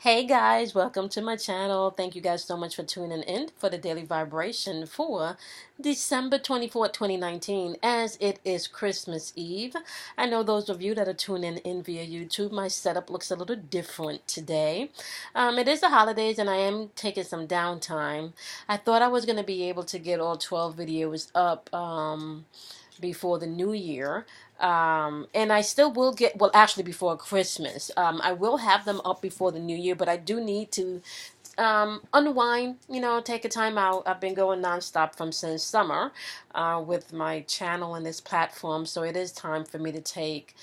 Hey guys, welcome to my channel. Thank you guys so much for tuning in for the daily vibration for December 24th, 2019, as it is Christmas Eve. I know those of you that are tuning in via YouTube, my setup looks a little different today. It is the holidays and I am taking some downtime. I thought I was going to be able to get all 12 videos up before the new year. And I still will get, well, actually before Christmas. I will have them up before the new year, but I do need to unwind, take a time out. I've been going nonstop from since summer with my channel and this platform, so it is time for me to take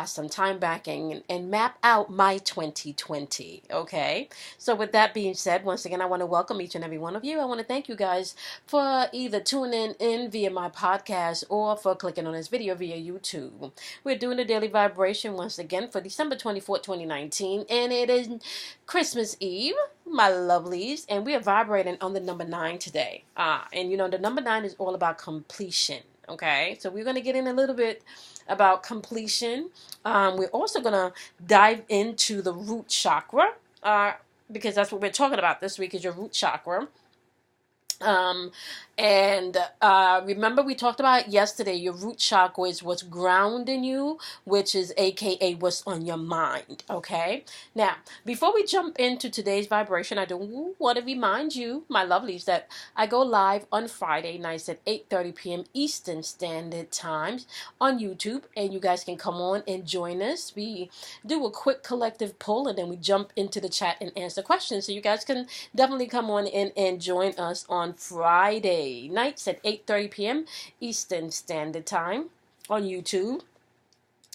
some time back and map out my 2020. Okay, so with that being said, once again, I want to welcome each and every one of you. I want to thank you guys for either tuning in via my podcast or for clicking on this video via YouTube. We're doing the daily vibration once again for December 24th, 2019, and it is Christmas Eve, my lovelies, and we are vibrating on the number 9 today. And the number 9 is all about completion. Okay, so we're going to get in a little bit about completion. We're also going to dive into the root chakra, because that's what we're talking about this week is your root chakra. Um, and remember we talked about yesterday, your root chakra is what's grounding you, which is aka what's on your mind. Okay. Now, before we jump into today's vibration, I do want to remind you, my lovelies, that I go live on Friday nights at 8:30 p.m. Eastern Standard Time on YouTube, and you guys can come on and join us. We do a quick collective poll, and then we jump into the chat and answer questions. So you guys can definitely come on in and join us on Friday nights at 8:30 p.m. Eastern Standard Time on YouTube.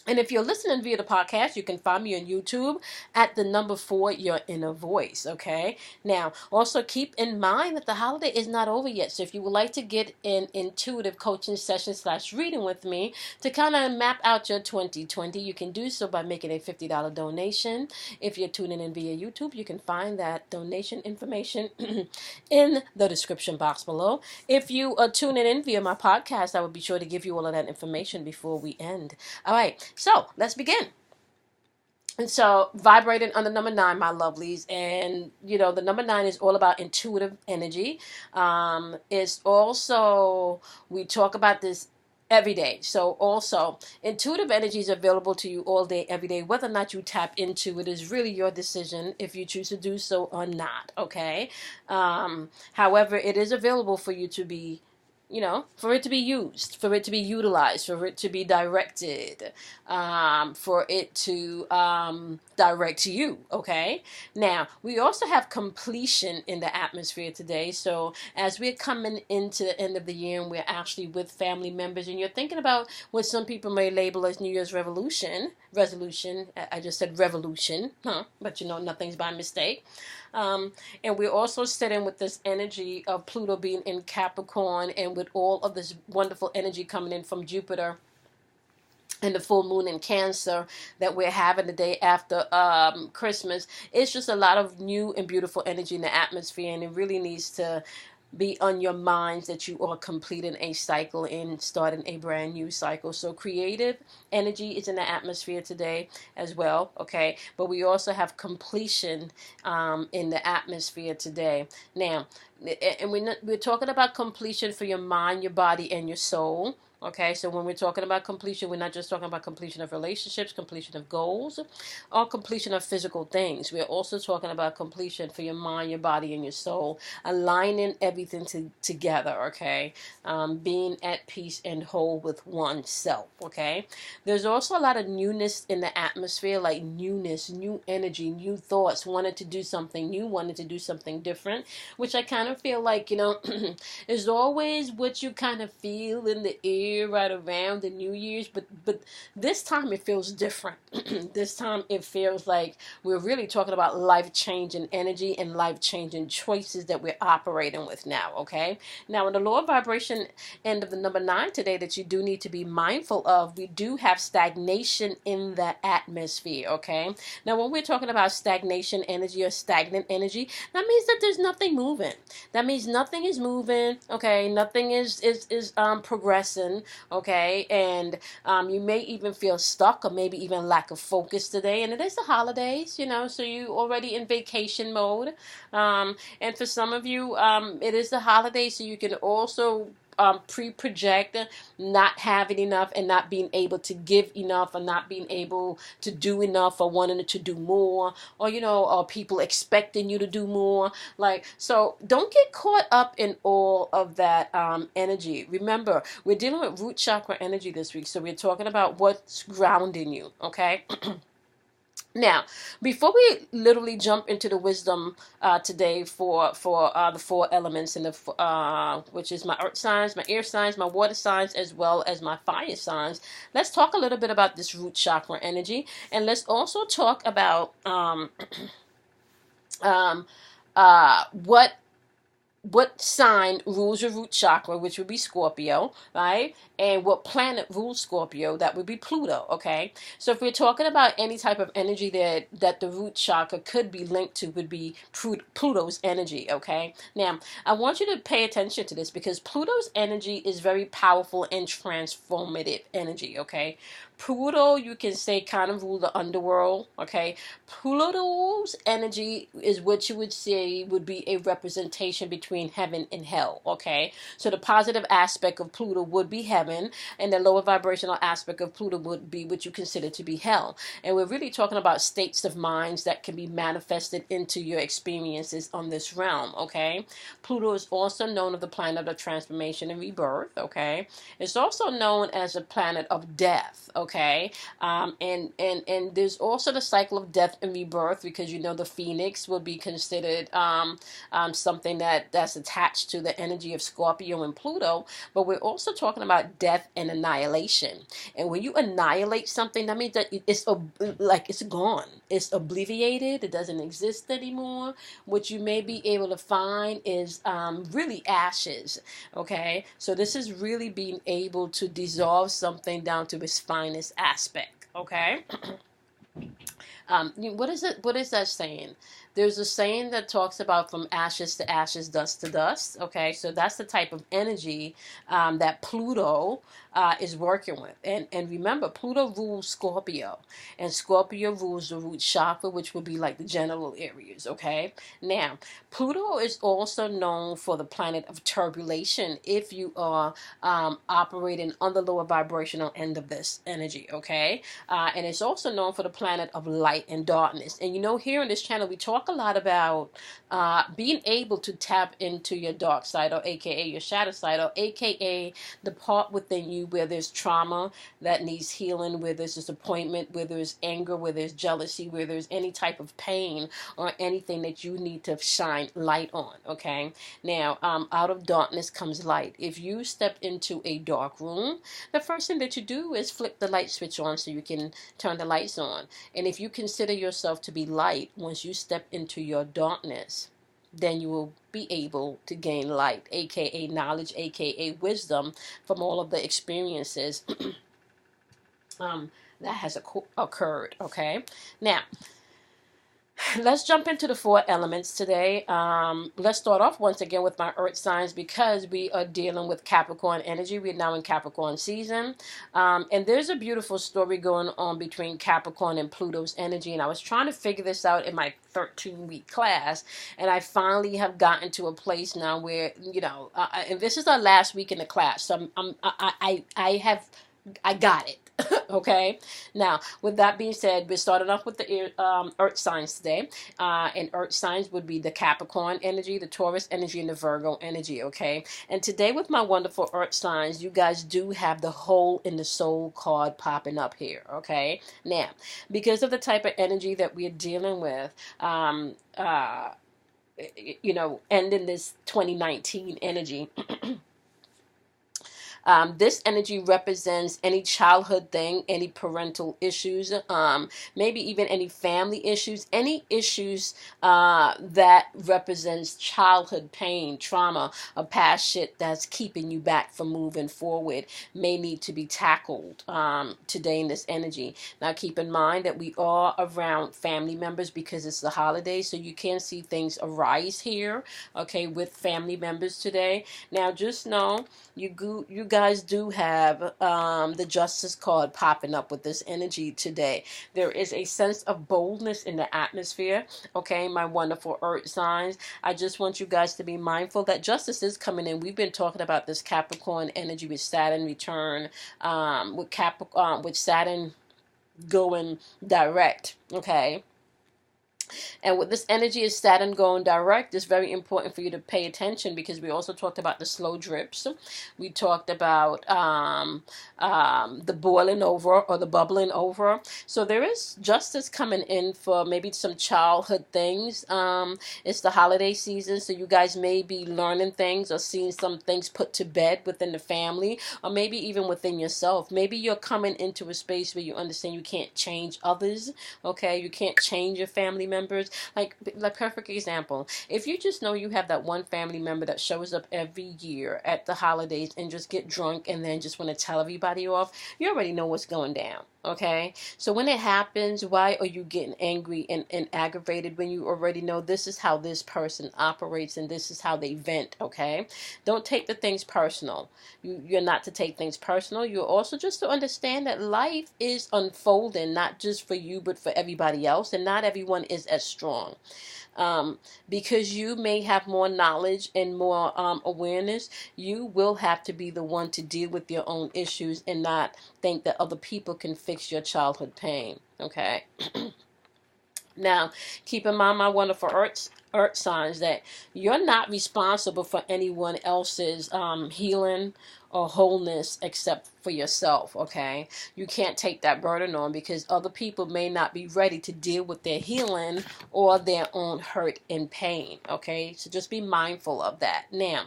And if you're listening via the podcast, you can find me on YouTube at the number 4, Your Inner Voice, okay? Now, also keep in mind that the holiday is not over yet. So if you would like to get an intuitive coaching session / reading with me to kind of map out your 2020, you can do so by making a $50 donation. If you're tuning in via YouTube, you can find that donation information in the description box below. If you are tuning in via my podcast, I will be sure to give you all of that information before we end. All right, so let's begin. And so, vibrating on the number 9, my lovelies, and the number 9 is all about intuitive energy. It's also, we talk about this every day. So also, intuitive energy is available to you all day, every day. Whether or not you tap into it is really your decision if you choose to do so or not. Okay. However, it is available for you to be, for it to be used, for it to be utilized, for it to be directed, for it to direct you. Okay. Now, we also have completion in the atmosphere today. So as we're coming into the end of the year and we're actually with family members and you're thinking about what some people may label as New Year's resolution. I just said revolution, but nothing's by mistake. And we're also sitting with this energy of Pluto being in Capricorn, and with all of this wonderful energy coming in from Jupiter and the full moon in Cancer that we're having the day after Christmas. It's just a lot of new and beautiful energy in the atmosphere, and it really needs to be on your minds that you are completing a cycle and starting a brand new cycle. So creative energy is in the atmosphere today as well, okay? But we also have completion in the atmosphere today. Now, and we're talking about completion for your mind, your body, and your soul. Okay, so when we're talking about completion, we're not just talking about completion of relationships, completion of goals, or completion of physical things. We're also talking about completion for your mind, your body, and your soul, aligning everything together, okay? Being at peace and whole with oneself, okay? There's also a lot of newness in the atmosphere, like newness, new energy, new thoughts, wanted to do something new, wanted to do something different, which I kind of feel like, is always what you kind of feel in the air right around the New Year's, but this time it feels different. This time it feels like we're really talking about life-changing energy and life-changing choices that we're operating with now, okay? Now, in the lower vibration end of the number 9 today that you do need to be mindful of, we do have stagnation in the atmosphere, okay? Now, when we're talking about stagnation energy or stagnant energy, that means that there's nothing moving. That means nothing is moving, okay? Nothing is progressing. in, okay? And you may even feel stuck or maybe even lack of focus today. And it is the holidays, so you already in vacation mode. And for some of you, it is the holidays, so you can also pre-project not having enough and not being able to give enough, or not being able to do enough, or wanting to do more, or or people expecting you to do more. Like, so don't get caught up in all of that energy. Remember, we're dealing with root chakra energy this week, so we're talking about what's grounding you, okay? Now, before we literally jump into the wisdom today for the four elements in the which is my earth signs, my air signs, my water signs, as well as my fire signs, let's talk a little bit about this root chakra energy, and let's also talk about what sign rules your root chakra, which would be Scorpio, right? And what planet rules Scorpio, that would be Pluto, okay? So if we're talking about any type of energy that the root chakra could be linked to, would be Pluto's energy, okay? Now, I want you to pay attention to this, because Pluto's energy is very powerful and transformative energy, okay? Pluto, you can say, kind of rule the underworld, okay? Pluto's energy is what you would say would be a representation between heaven and hell, okay? So the positive aspect of Pluto would be heaven, and the lower vibrational aspect of Pluto would be what you consider to be hell. And we're really talking about states of minds that can be manifested into your experiences on this realm, okay? Pluto is also known as the planet of transformation and rebirth, okay? It's also known as a planet of death, okay? And there's also the cycle of death and rebirth, because the phoenix will be considered something that's attached to the energy of Scorpio and Pluto. But we're also talking about death and annihilation. And when you annihilate something, that means that it's gone, it's obliviated, it doesn't exist anymore. What you may be able to find is really ashes, okay? So this is really being able to dissolve something down to its finest aspect, okay? What is it? What is that saying? There's a saying that talks about from ashes to ashes, dust to dust. Okay, so that's the type of energy that Pluto is working with. And remember, Pluto rules Scorpio, and Scorpio rules the root chakra, which would be like the genital areas. Okay, now Pluto is also known for the planet of turbulation if you are operating on the lower vibrational end of this energy. Okay, and it's also known for the planet of light and darkness. And here on this channel, we talk a lot about being able to tap into your dark side, or aka your shadow side, or aka the part within you where there's trauma that needs healing, where there's disappointment, where there's anger, where there's jealousy, where there's any type of pain or anything that you need to shine light on, okay? Now, out of darkness comes light. If you step into a dark room, the first thing that you do is flip the light switch on so you can turn the lights on. And if you consider yourself to be light, once you step into your darkness, then you will be able to gain light, aka knowledge, aka wisdom, from all of the experiences that has occurred, okay? Now, let's jump into the four elements today. Let's start off once again with my earth signs, because we are dealing with Capricorn energy. We're now in Capricorn season. And there's a beautiful story going on between Capricorn and Pluto's energy. And I was trying to figure this out in my 13-week class. And I finally have gotten to a place now where, and this is our last week in the class. So I got it. Okay. Now, with that being said, we're starting off with the earth signs today. And earth signs would be the Capricorn energy, the Taurus energy, and the Virgo energy. Okay. And today, with my wonderful earth signs, you guys do have the hole in the soul card popping up here. Okay. Now, because of the type of energy that we're dealing with, ending this 2019 energy. This energy represents any childhood thing, any parental issues, maybe even any family issues, any issues that represents childhood pain, trauma, or past shit that's keeping you back from moving forward may need to be tackled today in this energy. Now, keep in mind that we are around family members because it's the holidays, so you can see things arise here, okay, with family members today. Now, just know you guys guys do have the Justice card popping up with this energy today. There is a sense of boldness in the atmosphere. Okay, my wonderful earth signs. I just want you guys to be mindful that justice is coming in. We've been talking about this Capricorn energy with Saturn return, with Saturn going direct. Okay, and with this energy is Saturn going direct, it's very important for you to pay attention, because we also talked about the slow drips. We talked about the boiling over or the bubbling over. So there is justice coming in for maybe some childhood things. It's the holiday season, so you guys may be learning things or seeing some things put to bed within the family, or maybe even within yourself. Maybe you're coming into a space where you understand you can't change others. Okay, you can't change your family members. Like perfect example, if you just know you have that one family member that shows up every year at the holidays and just get drunk and then just want to tell everybody off, you already know what's going down. Okay, so when it happens, why are you getting angry and aggravated when you already know this is how this person operates and this is how they vent? Okay, don't take the things personal. You're not to take things personal. You're also just to understand that life is unfolding, not just for you, but for everybody else. And not everyone is as strong. Because you may have more knowledge and more awareness, you will have to be the one to deal with your own issues and not think that other people can fix your childhood pain. Okay. Now, keep in mind, my wonderful earth signs, that you're not responsible for anyone else's healing or wholeness except for yourself. Okay, you can't take that burden on, because other people may not be ready to deal with their healing or their own hurt and pain. Okay, so just be mindful of that. Now,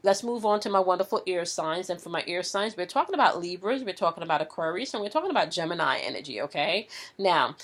let's move on to my wonderful air signs. And for my air signs, we're talking about Libras, we're talking about Aquarius, and we're talking about Gemini energy. Okay, now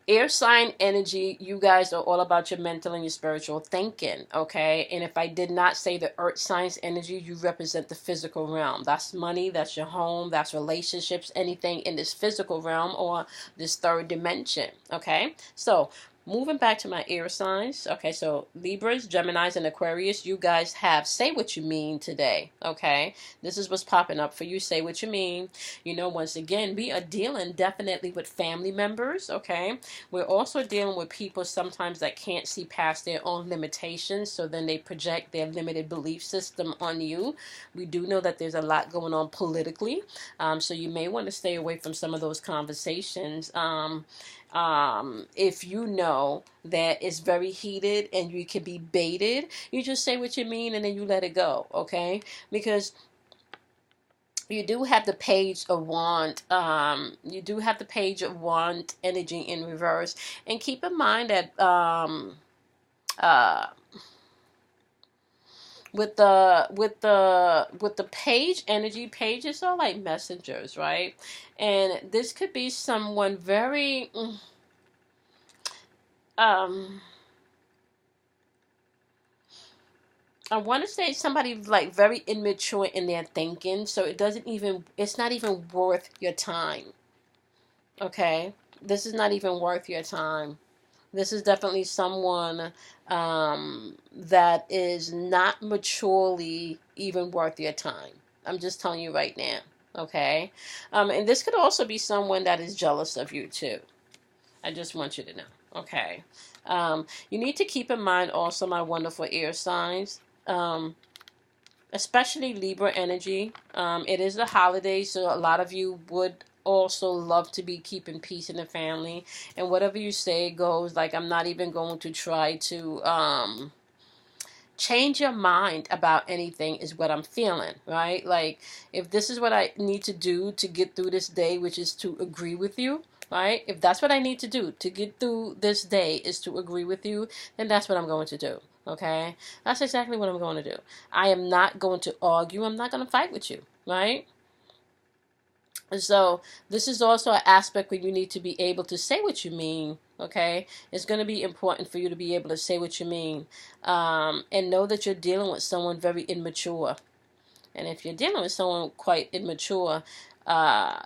air sign energy, you guys are all about your mental and your spiritual thinking. Okay, and if I did not say the earth signs energy, you represent the physical realm. That's money, that's your home, that's relationships, anything in this physical realm or this third dimension. Okay, so moving back to my air signs. Okay, so Libras, Geminis, and Aquarius, you guys have say what you mean today. Okay, this is what's popping up for you. Say what you mean. You know, once again, we are dealing definitely with family members. Okay, we're also dealing with people sometimes that can't see past their own limitations, so then they project their limited belief system on you. We do know that there's a lot going on politically, so you may want to stay away from some of those conversations. If you know that it's very heated and you can be baited, you just say what you mean and then you let it go. Okay, because you do have the page of wand. You do have the page of wand energy in reverse, and keep in mind that uh, with the page energy, pages are like messengers, right? And this could be someone very um I want to say somebody like very immature in their thinking, so it's not even worth your time. Okay, this is not even worth your time. This is definitely someone that is not maturely even worth your time. I'm just telling you right now. Okay, and this could also be someone that is jealous of you too. I just want you to know. Okay, you need to keep in mind also, my wonderful air signs. Especially Libra energy. It is a holiday, so a lot of you would also love to be keeping peace in the family, and whatever you say goes. Like, I'm not even going to try to change your mind about anything, is what I'm feeling, right? Like, if this is what I need to do to get through this day, which is to agree with you, right? If that's what I need to do to get through this day is to agree with you, then that's what I'm going to do. Okay, that's exactly what I'm going to do. I am not going to argue. I'm not going to fight with you, right? So this is also an aspect where you need to be able to say what you mean. Okay, it's going to be important for you to be able to say what you mean, and know that you're dealing with someone very immature. And if you're dealing with someone quite immature, for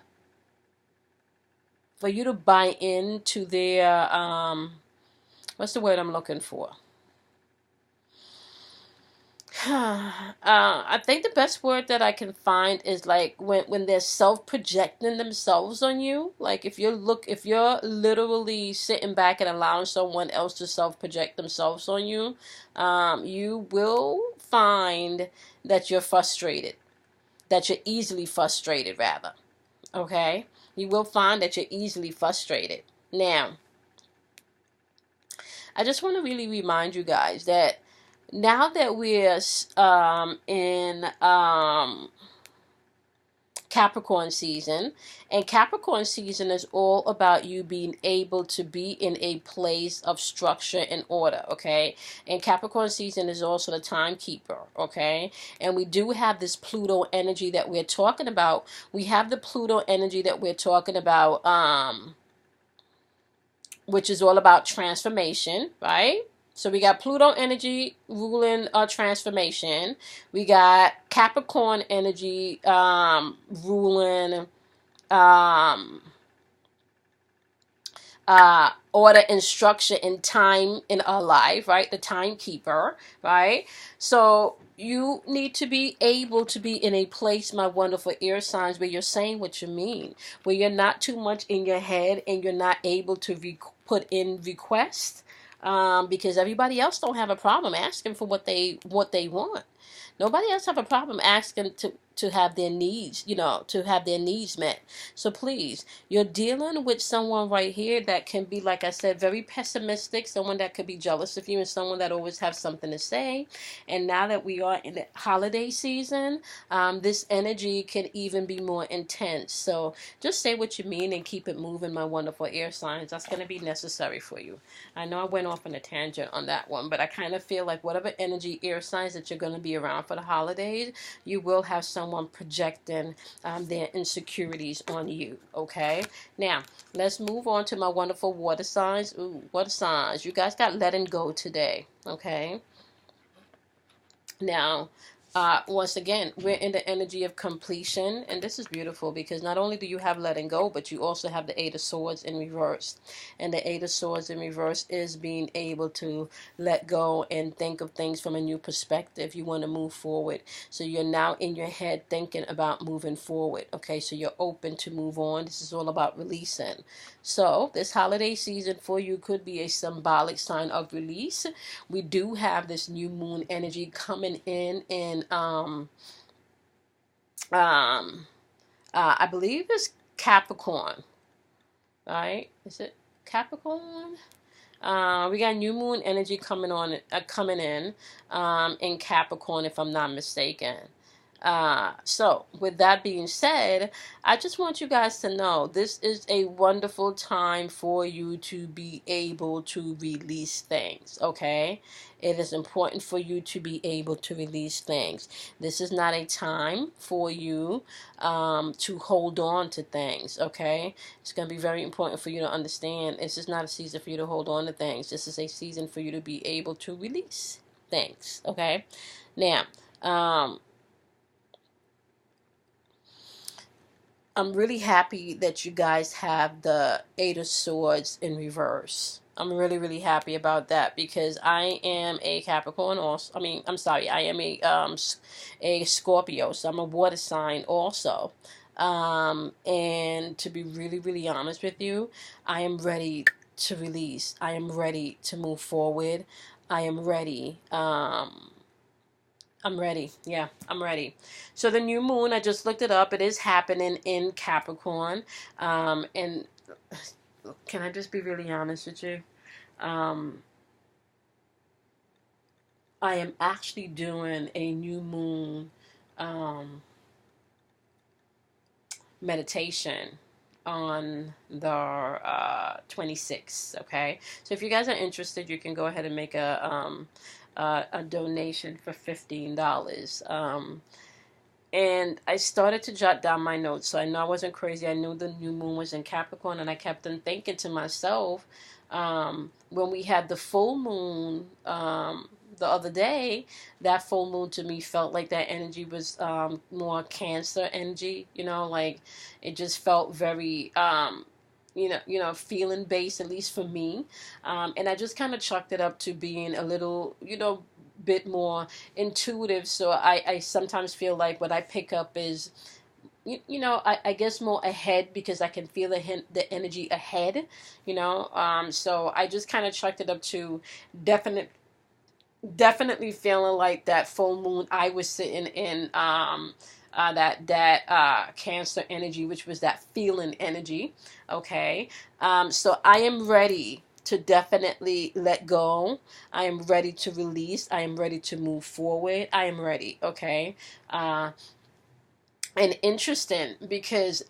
you to buy into their what's the word I'm looking for? I think the best word that I can find is like when they're self projecting themselves on you. Like if you're literally sitting back and allowing someone else to self project themselves on you, you will find that you're frustrated, that you're easily frustrated rather. Okay, you will find that you're easily frustrated. Now, I just want to really remind you guys that now that we're in Capricorn season, and Capricorn season is all about you being able to be in a place of structure and order, okay? And Capricorn season is also the timekeeper, okay? And we do have this Pluto energy that we're talking about. We have the Pluto energy that we're talking about, which is all about transformation, right? So we got Pluto energy ruling transformation. We got Capricorn energy ruling um, order and structure and time in our life, right? The timekeeper, right? So you need to be able to be in a place, my wonderful air signs, where you're saying what you mean, where you're not too much in your head and you're not able to put in requests, because everybody else don't have a problem asking for what they want. Nobody else have a problem asking to have their needs, to have their needs met. So please, you're dealing with someone right here that can be, like I said, very pessimistic, someone that could be jealous of you, and someone that always have something to say. And now that we are in the holiday season, this energy can even be more intense. So just say what you mean and keep it moving, my wonderful air signs. That's going to be necessary for you. I know I went off on a tangent on that one, but I kind of feel like whatever energy air signs that you're going to be around for the holidays, you will have someone projecting their insecurities on you, okay? Now, let's move on to my wonderful water signs. Ooh, water signs. You guys got letting go today, okay? Now, once again, we're in the energy of completion, and this is beautiful because not only do you have letting go, but you also have the Eight of Swords in reverse. And the Eight of Swords in reverse is being able to let go and think of things from a new perspective. You want to move forward. So you're now in your head thinking about moving forward. Okay, so you're open to move on. This is all about releasing. So this holiday season for you could be a symbolic sign of release. We do have this new moon energy coming in I believe it's Capricorn, right? Is it Capricorn? We got new moon energy coming in Capricorn, if I'm not mistaken. So with that being said, I just want you guys to know this is a wonderful time for you to be able to release things, okay? It is important for you to be able to release things. This is not a time for you to hold on to things, okay? It's going to be very important for you to understand this is not a season for you to hold on to things. This is a season for you to be able to release things, okay? Now, I'm really happy that you guys have the Eight of Swords in reverse. I'm really, really happy about that because I am a Capricorn also. I mean, I'm sorry, I am a Scorpio, so I'm a water sign also. And to be really, really honest with you, I am ready to release. I am ready to move forward. I am ready. I'm ready. Yeah, I'm ready. So the new moon, I just looked it up. It is happening in Capricorn. And can I just be really honest with you? I am actually doing a new moon meditation on the 26th. Okay, so if you guys are interested, you can go ahead and make a donation for $15. And I started to jot down my notes, so I know I wasn't crazy. I knew the new moon was in Capricorn, and I kept on thinking to myself, when we had the full moon the other day, that full moon to me felt like that energy was more Cancer energy. Like it just felt very feeling based, at least for me. And I just kind of chalked it up to being a little, bit more intuitive. So I sometimes feel like what I pick up is, I guess more ahead, because I can feel the energy ahead, so I just kind of chalked it up to definite definitely feeling like that full moon I was sitting in, that Cancer energy, which was that feeling energy. Okay. So I am ready to definitely let go. I am ready to release. I am ready to move forward. I am ready. Okay. And interesting, because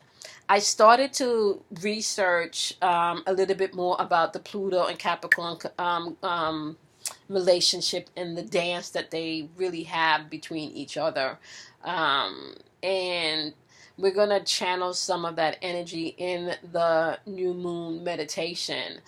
I started to research a little bit more about the Pluto and Capricorn relationship and the dance that they really have between each other. And we're going to channel some of that energy in the new moon meditation.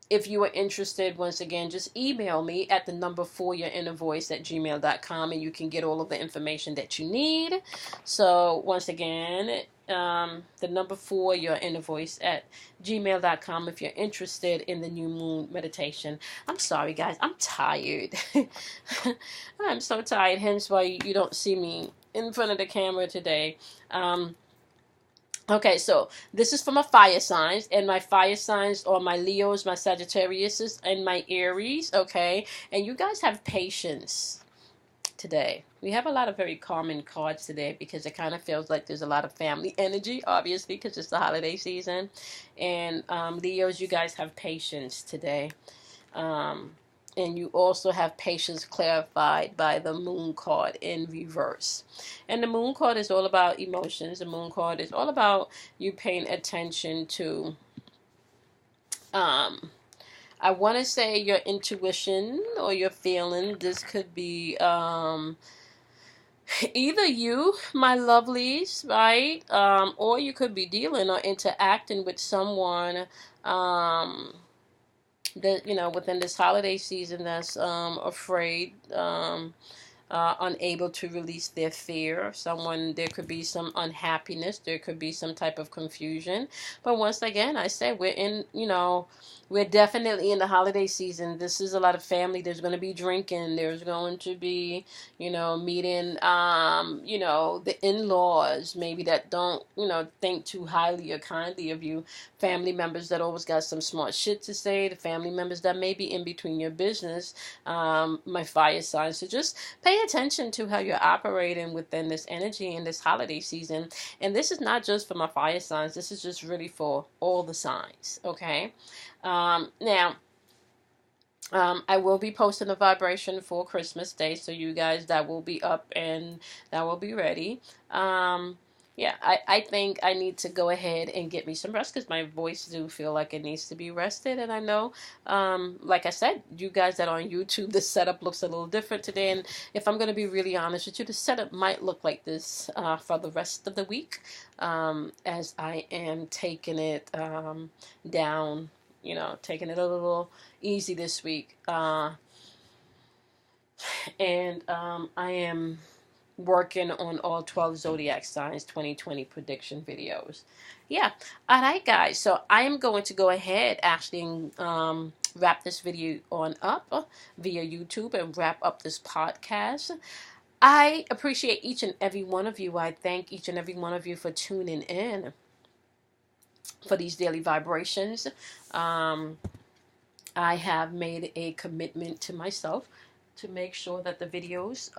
If you are interested, once again, just email me at the number 4 your inner voice at gmail.com, and you can get all of the information that you need. So once again, the number 4 your inner voice at gmail.com if you're interested in the new moon meditation. I'm sorry, guys, I'm tired. I'm so tired, hence why you don't see me in front of the camera today. Okay, so this is for my fire signs, and my fire signs are my Leos, my Sagittariuses, and my Aries, okay? And you guys have patience today. We have a lot of very calming cards today, because it kind of feels like there's a lot of family energy, obviously, because it's the holiday season. And Leos, you guys have patience today. And you also have patience clarified by the moon card in reverse. And the moon card is all about emotions. The moon card is all about you paying attention to, I want to say, your intuition or your feeling. This could be either you, my lovelies, right? Or you could be dealing or interacting with someone that within this holiday season that's afraid, unable to release their fear. There could be some unhappiness, there could be some type of confusion. But once again, I said we're definitely in the holiday season. This is a lot of family. There's going to be drinking. There's going to be, meeting, the in-laws, maybe that don't, think too highly or kindly of you. Family members that always got some smart shit to say. The family members that may be in between your business. My fire signs. So just pay attention to how you're operating within this energy in this holiday season. And this is not just for my fire signs. This is just really for all the signs. Okay. Now, I will be posting a vibration for Christmas Day, so you guys, that will be up and that will be ready. Yeah, I think I need to go ahead and get me some rest, because my voice do feel like it needs to be rested. And I know, like I said, you guys that are on YouTube, the setup looks a little different today. And if I'm going to be really honest with you, the setup might look like this for the rest of the week, as I am taking it down, taking it a little easy this week. And I am working on all 12 zodiac signs 2020 prediction videos. Yeah. All right, guys. So I am going to go ahead actually and wrap this video on up via YouTube and wrap up this podcast. I appreciate each and every one of you. I thank each and every one of you for tuning in for these daily vibrations. I have made a commitment to myself to make sure that the videos,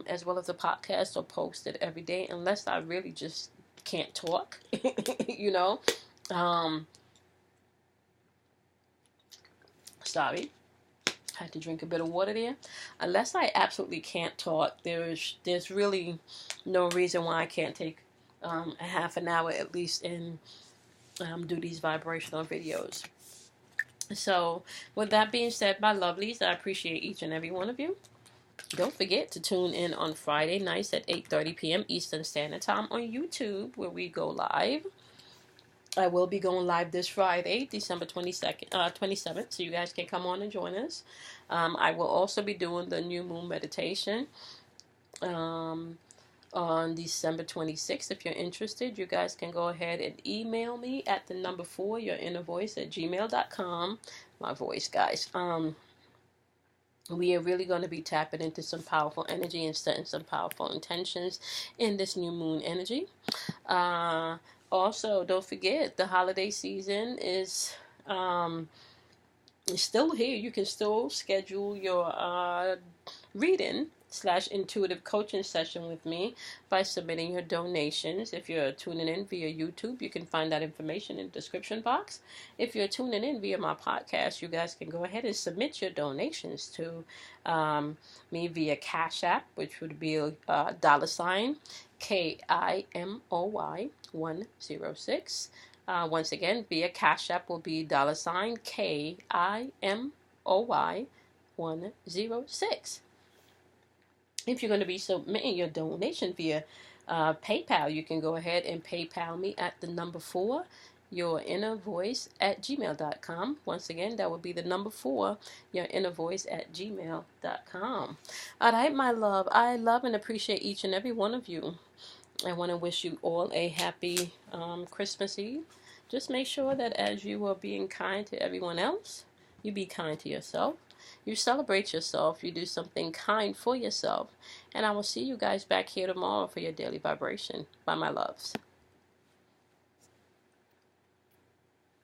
as well as the podcast, are posted every day, unless I really just can't talk, Sorry, I had to drink a bit of water there. Unless I absolutely can't talk, there's really no reason why I can't take a half an hour at least and do these vibrational videos. So, with that being said, my lovelies, I appreciate each and every one of you. Don't forget to tune in on Friday nights at 8:30 p.m. Eastern Standard Time on YouTube, where we go live. I will be going live this Friday, December 27th, so you guys can come on and join us. I will also be doing the new moon meditation on December 26th. If you're interested, you guys can go ahead and email me at the number 4 your inner voice at gmail.com. My voice, guys. We are really going to be tapping into some powerful energy and setting some powerful intentions in this new moon energy. Uh, Also, don't forget the holiday season um, is still here. You can still schedule your reading slash intuitive coaching session with me by submitting your donations. If you're tuning in via YouTube, you can find that information in the description box. If you're tuning in via my podcast, you guys can go ahead and submit your donations to me via Cash App, which would be $ KIMOY 106. Once again, via Cash App will be $ KIMOY 106. If you're going to be submitting your donation via PayPal, you can go ahead and PayPal me at the number 4, your inner voice at gmail.com. Once again, that would be the number 4, your inner voice at gmail.com. All right, my love. I love and appreciate each and every one of you. I want to wish you all a happy Christmas Eve. Just make sure that as you are being kind to everyone else, you be kind to yourself. You celebrate yourself. You do something kind for yourself. And I will see you guys back here tomorrow for your daily vibration. Bye, my loves.